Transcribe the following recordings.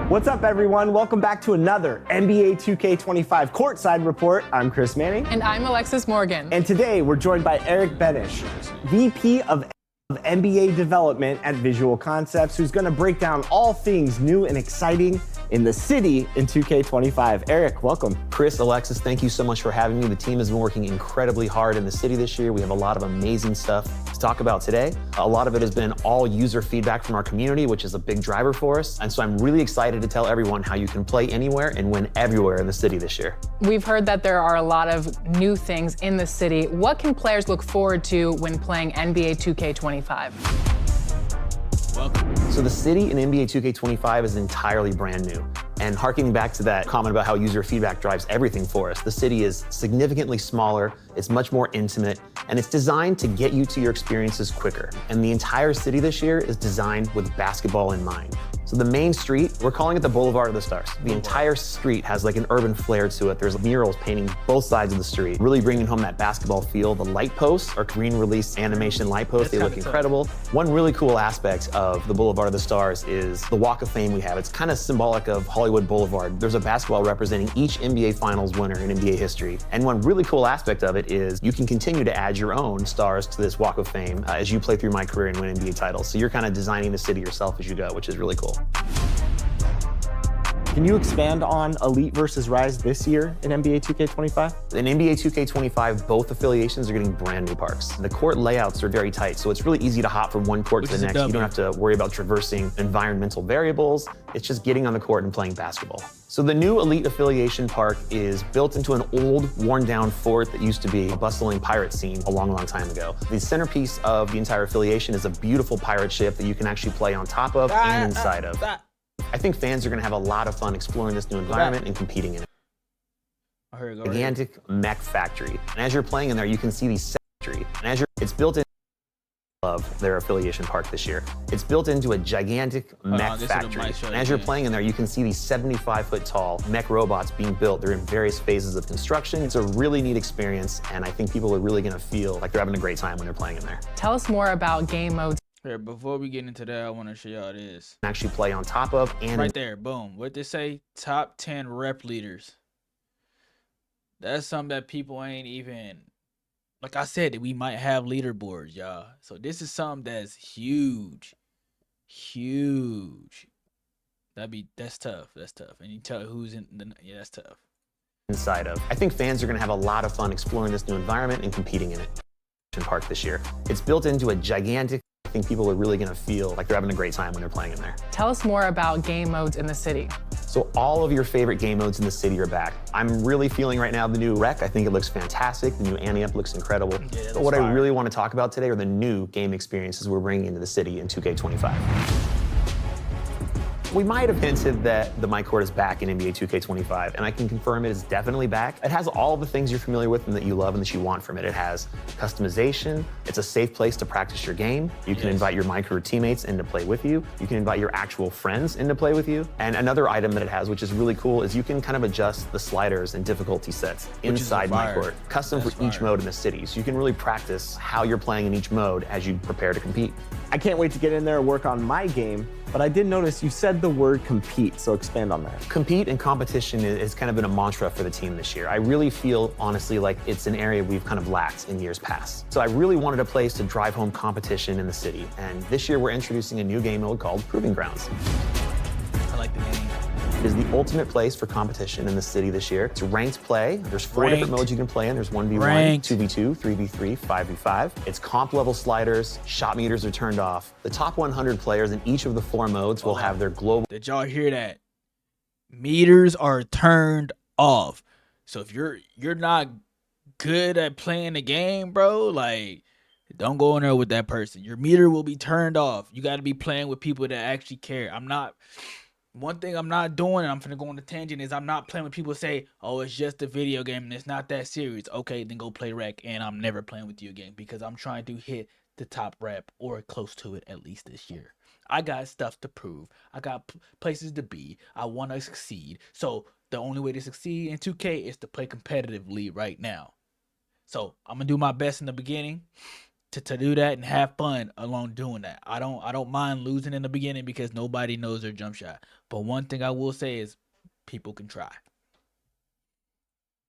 What's up, everyone? Welcome back to another NBA 2K25 Courtside Report. I'm Chris Manning. And I'm Alexis Morgan. And today we're joined by Eric Benish, VP of NBA Development at Visual Concepts, who's going to break down all things new and exciting in the city in 2K25. Eric, welcome. Chris, Alexis, thank you so much for having me. The team has been working incredibly hard in the city this year. We have a lot of amazing stuff to talk about today. A lot of it has been all user feedback from our community, which is a big driver for us. And so I'm really excited to tell everyone how you can play anywhere and win everywhere in the city this year. We've heard that there are a lot of new things in the city. What can players look forward to when playing NBA 2K25? Welcome. So the city in NBA 2K25 is entirely brand new. And harking back to that comment about how user feedback drives everything for us, the city is significantly smaller, it's much more intimate, and it's designed to get you to your experiences quicker. And the entire city this year is designed with basketball in mind. So the main street, we're calling it the Boulevard of the Stars. The entire street has like an urban flair to it. There's murals painting both sides of the street, really bringing home that basketball feel. The light posts are green release animation light posts. They look incredible. One really cool aspect of the Boulevard of the Stars is the Walk of Fame we have. It's kind of symbolic of Hollywood Boulevard. There's a basketball representing each NBA Finals winner in NBA history. And one really cool aspect of it is you can continue to add your own stars to this Walk of Fame as you play through my career and win NBA titles. So you're kind of designing the city yourself as you go, which is really cool. Can you expand on Elite versus Rise this year in NBA 2K25? In NBA 2K25, both affiliations are getting brand new parks. The court layouts are very tight, so it's really easy to hop from one court to the next. You don't have to worry about traversing environmental variables. It's just getting on the court and playing basketball. So the new Elite affiliation park is built into an old, worn-down fort that used to be a bustling pirate scene a long, long time ago. The centerpiece of the entire affiliation is a beautiful pirate ship that you can actually play on top of and inside of. I think fans are going to have a lot of fun exploring this new environment and competing in it. Gigantic mech factory. And as you're playing in there, you can see the factory. And it's built in of their affiliation park this year. It's built into a gigantic mech factory. And as you're playing in there, you can see these 75-foot tall mech robots being built. They're in various phases of construction. It's a really neat experience, and I think people are really going to feel like they're having a great time when they're playing in there. Tell us more about game modes. Here, before we get into that, I want to show y'all this. Actually play on top of and right there, boom. What they say? Top 10 rep leaders. That's something that people ain't even, like I said, we might have leaderboards, y'all. So this is something that's huge. Huge. That's tough. That's tough. And you tell who's in the, yeah, that's tough. Inside of. I think fans are going to have a lot of fun exploring this new environment and competing in it. Park this year. It's built into a gigantic, I think people are really going to feel like they're having a great time when they're playing in there. Tell us more about game modes in the city. So all of your favorite game modes in the city are back. I'm really feeling right now the new Rec. I think it looks fantastic. The new Ante Up looks incredible. Yeah, but what I really want to talk about today are the new game experiences we're bringing into the city in 2K25. We might have hinted that the MyCourt is back in NBA 2K25, and I can confirm it is definitely back. It has all the things you're familiar with and that you love and that you want from it. It has customization. It's a safe place to practice your game. You can invite your MyCourt teammates in to play with you. You can invite your actual friends in to play with you. And another item that it has, which is really cool, is you can kind of adjust the sliders and difficulty sets inside MyCourt, custom for each mode in the city. So you can really practice how you're playing in each mode as you prepare to compete. I can't wait to get in there and work on my game, but I did notice you said the word compete, so expand on that. Compete and competition has kind of been a mantra for the team this year. I really feel, honestly, like it's an area we've kind of lacked in years past. So I really wanted a place to drive home competition in the city, and this year we're introducing a new game mode called Proving Grounds. I like the name. It is the ultimate place for competition in the city this year. It's ranked play. There's 4 different modes you can play in. There's 1v1, 2v2, 3v3, 5v5. It's comp level sliders. Shot meters are turned off. The top 100 players in each of the 4 modes will have their global. Did y'all hear that? Meters are turned off. So if you're not good at playing the game, bro, like, don't go in there with that person. Your meter will be turned off. You got to be playing with people that actually care. One thing I'm not doing, and I'm finna go on a tangent, is I'm not playing with people who say, oh, it's just a video game and it's not that serious. Okay, then go play Rec, and I'm never playing with you again because I'm trying to hit the top rep or close to it at least this year. I got stuff to prove. I got places to be. I want to succeed. So the only way to succeed in 2K is to play competitively right now. So I'm going to do my best in the beginning to do that and have fun along doing that. I don't mind losing in the beginning because nobody knows their jump shot. But one thing I will say is people can try.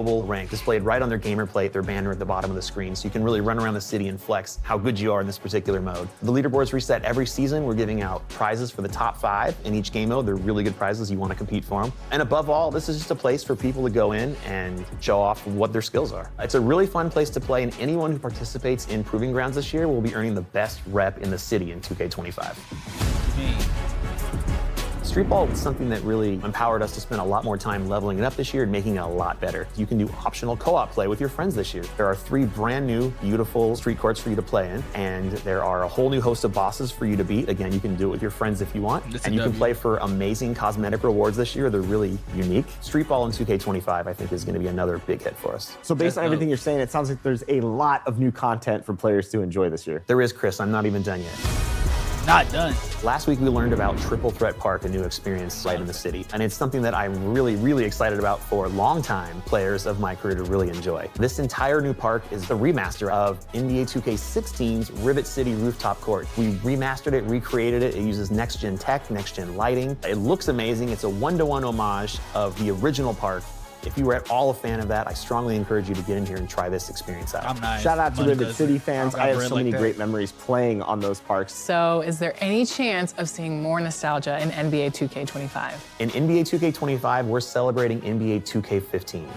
Rank displayed right on their gamer plate, their banner at the bottom of the screen, so you can really run around the city and flex how good you are in this particular mode. The leaderboards reset every season. We're giving out prizes for the top 5 in each game mode. They're really good prizes. You want to compete for them. And above all, this is just a place for people to go in and show off what their skills are. It's a really fun place to play, and anyone who participates in Proving Grounds this year will be earning the best rep in the city in 2K25. Street ball was something that really empowered us to spend a lot more time leveling it up this year and making it a lot better. You can do optional co-op play with your friends this year. There are 3 brand new, beautiful street courts for you to play in, and there are a whole new host of bosses for you to beat. Again, you can do it with your friends if you want, and you can play for amazing cosmetic rewards this year. They're really unique. Street ball in 2K25, I think, is going to be another big hit for us. So based on everything you're saying, it sounds like there's a lot of new content for players to enjoy this year. There is, Chris. I'm not even done yet. Not done. Last week we learned about Triple Threat Park, a new experience right in the city. And it's something that I'm really, really excited about for longtime players of my career to really enjoy. This entire new park is the remaster of NBA 2K16's Rivet City Rooftop Court. We remastered it, recreated it. It uses next-gen tech, next-gen lighting. It looks amazing. It's a one-to-one homage of the original park. If you were at all a fan of that, I strongly encourage you to get in here and try this experience out. I'm nice. Shout out to Rivet City fans. I have so many great memories playing on those parks. So is there any chance of seeing more nostalgia in NBA 2K25? In NBA 2K25, we're celebrating NBA 2K15.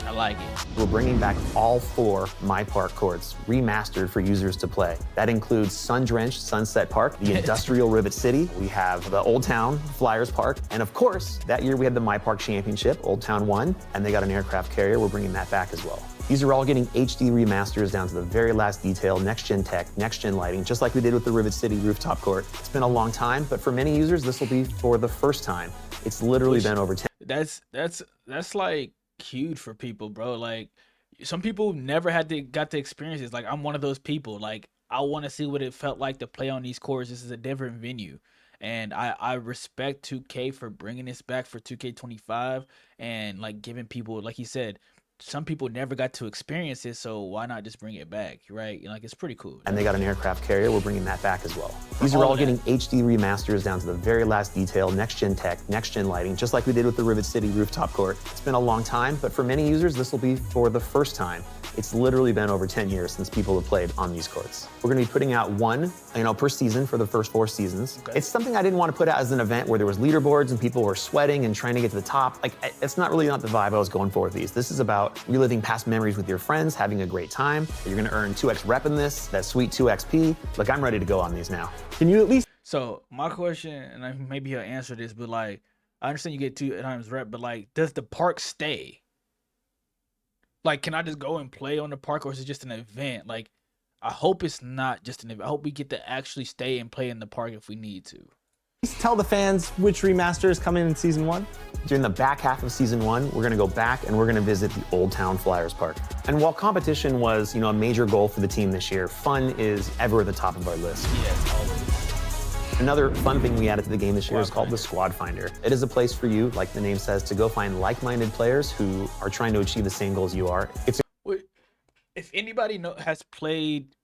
I like it. We're bringing back all 4 My Park courts, remastered for users to play. That includes sun-drenched Sunset Park, the industrial Rivet City. We have the Old Town Flyers Park. And of course, that year we had the My Park Championship. Old Town won, and they got an aircraft carrier. We're bringing that back as well. These are all getting HD remasters down to the very last detail, next-gen tech, next-gen lighting, just like we did with the Rivet City Rooftop Court. It's been a long time, but for many users, this will be for the first time. It's literally been over 10. That's like huge for people, bro. Like, some people never got to experience this. Like, I'm one of those people. Like, I want to see what it felt like to play on these courts. This is a different venue, and I respect 2K for bringing this back for 2K25 and like giving people, like you said, some people never got to experience it, so why not just bring it back, right? Like, it's pretty cool. And they got an aircraft carrier. We're bringing that back as well. These are all getting HD remasters down to the very last detail, next-gen tech, next-gen lighting, just like we did with the Rivet City Rooftop Court. It's been a long time, but for many users, this will be for the first time. It's literally been over 10 years since people have played on these courts. We're going to be putting out one, per season for the first 4 seasons. Okay. It's something I didn't want to put out as an event where there was leaderboards and people were sweating and trying to get to the top. Like, it's not the vibe I was going for with these. This is about reliving past memories with your friends, having a great time. You're going to earn 2x rep in this, that sweet 2XP. Look, I'm ready to go on these now. Can you at least... So my question, and maybe he'll answer this, but like, I understand you get 2x rep, but like, does the park stay? Like, can I just go and play on the park, or is it just an event? Like, I hope it's not just an event. I hope we get to actually stay and play in the park if we need to. Tell the fans which remaster is coming in Season 1. During the back half of Season 1, we're going to go back and we're going to visit the Old Town Flyers Park. And while competition was, a major goal for the team this year, fun is ever at the top of our list. Yes, always. Another fun thing we added to the game this year is called the Squad Finder. It is a place for you, like the name says, to go find like-minded players who are trying to achieve the same goals you are. If anybody has played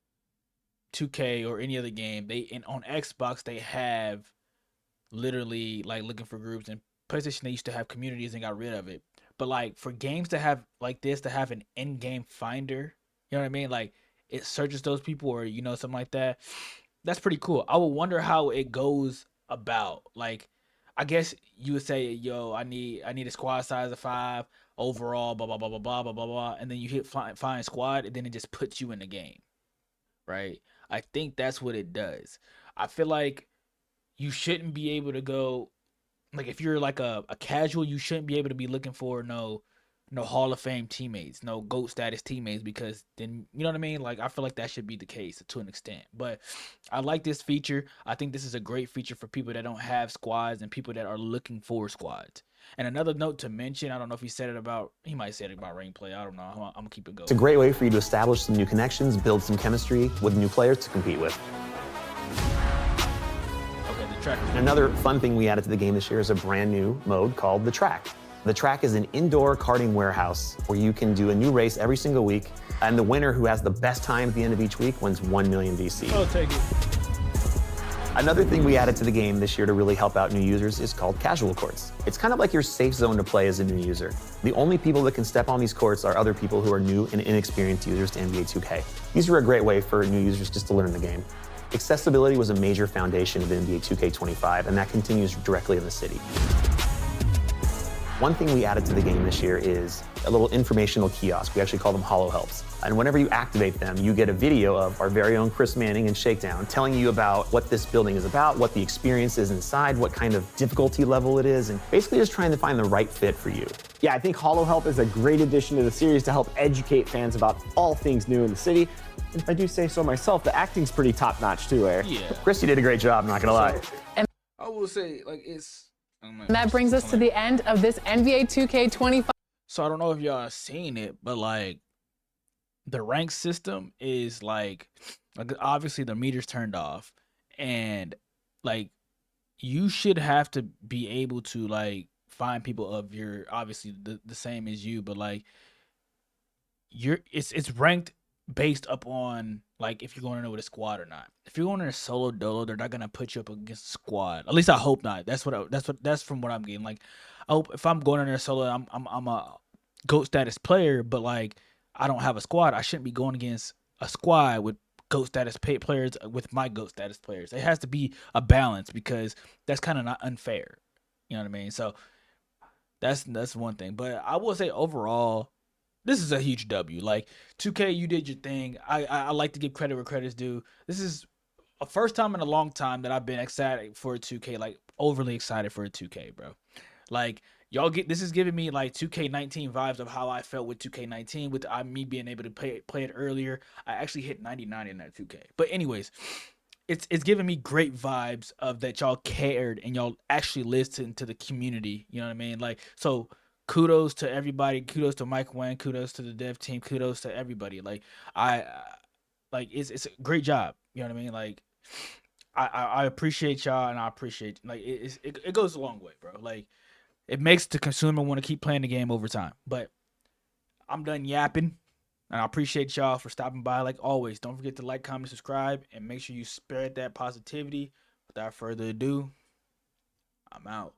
2K or any other game, on Xbox they have literally like looking for groups, and PlayStation they used to have communities and got rid of it. But like, for games to have like this, to have an in-game finder, you know what I mean? Like, it searches those people or something like that. That's pretty cool. I would wonder how it goes about. Like, I guess you would say, yo, I need a squad size of 5 overall, blah blah blah blah blah blah blah blah, and then you hit find squad, and then it just puts you in the game, right? I think that's what it does. I feel like you shouldn't be able to go, like, if you're like a casual, you shouldn't be able to be looking for no Hall of Fame teammates, no GOAT status teammates, because then, you know what I mean? Like, I feel like that should be the case to an extent. But I like this feature. I think this is a great feature for people that don't have squads and people that are looking for squads. And another note to mention, I don't know if he might say it about ring play. I don't know. I'm gonna keep it going. It's a great way for you to establish some new connections, build some chemistry with new players to compete with. Okay, the track. Another fun thing we added to the game this year is a brand new mode called the Track. The track is an indoor karting warehouse where you can do a new race every single week, and the winner who has the best time at the end of each week wins 1 million VC. I'll take it. Another thing we added to the game this year to really help out new users is called casual courts. It's kind of like your safe zone to play as a new user. The only people that can step on these courts are other people who are new and inexperienced users to NBA 2K. These are a great way for new users just to learn the game. Accessibility was a major foundation of NBA 2K25, and that continues directly in the city. One thing we added to the game this year is a little informational kiosk. We actually call them Holo Helps. And whenever you activate them, you get a video of our very own Chris Manning and Shakedown telling you about what this building is about, what the experience is inside, what kind of difficulty level it is, and basically just trying to find the right fit for you. Yeah, I think Holo Help is a great addition to the series to help educate fans about all things new in the city. If I do say so myself, the acting's pretty top-notch too, Eric. Yeah. Chris, you did a great job, I'm not gonna lie. I will say, like, it's... And that brings us to the end of this NBA 2K25. So I don't know if y'all seen it, but like the rank system is like obviously the meter's turned off, and like you should have to be able to like find people of your obviously the same as you, but like it's ranked based upon like if you're going in there with a squad or not. If you're going in a solo dolo, they're not gonna put you up against a squad. At least I hope not. That's from what I'm getting. Like, I hope if I'm going in there solo, I'm a GOAT status player, but like I don't have a squad. I shouldn't be going against a squad with GOAT status players with my GOAT status players. It has to be a balance because that's kind of not unfair. You know what I mean? So that's one thing. But I will say overall, this is a huge W. Like 2K, you did your thing. I like to give credit where credit's due. This is a first time in a long time that I've been excited for a 2K, like overly excited for a 2K, bro. Like this is giving me like 2K19 vibes of how I felt with 2K19 with me being able to play it earlier. I actually hit 99 in that 2K. But anyways, it's giving me great vibes of that y'all cared and y'all actually listened to the community. You know what I mean? Like, so kudos to everybody. Kudos to Mike Wang. Kudos to the dev team. Kudos to everybody. Like it's a great job. You know what I mean? Like I appreciate y'all, and I appreciate like it goes a long way, bro. Like it makes the consumer want to keep playing the game over time. But I'm done yapping, and I appreciate y'all for stopping by. Like always, don't forget to like, comment, subscribe, and make sure you spread that positivity. Without further ado, I'm out.